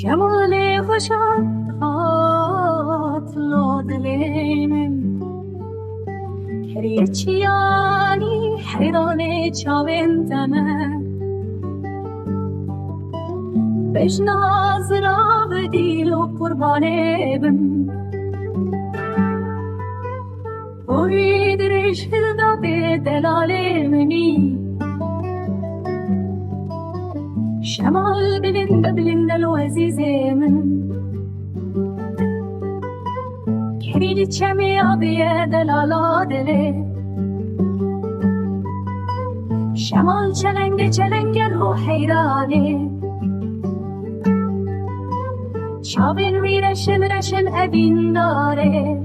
جمال خوشت هات لادلیم کریه چیانی حیران چاوندنه بجناز را بدیل و قربانه بم بوی درش هلدا به دلال منی شمال بلند لو عزیز من کریل چمی آبی دلالا دله شمال چلنگ رو حیرانه چاوین رشن ابین داره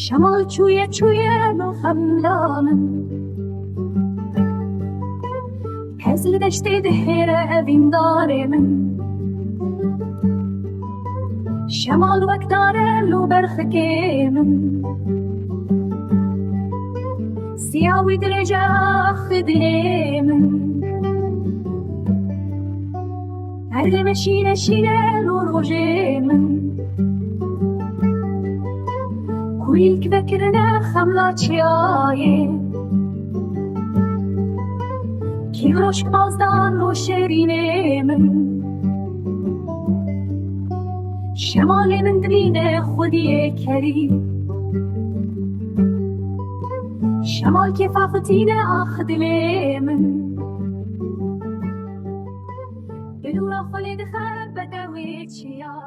شمال چویه لو خملانم هزل دشته دهره ابین داره من شمال وقت داره لو برخکه من سیاوی درجه خدله من هر شینه لو روژه من کویل که بکرنه خملا چیایه کی روش بازدان لو شیرینه من شمال من درینه خودی کری شمال که فافتینه آخ دل من بدورا خالد خب بدوی چیا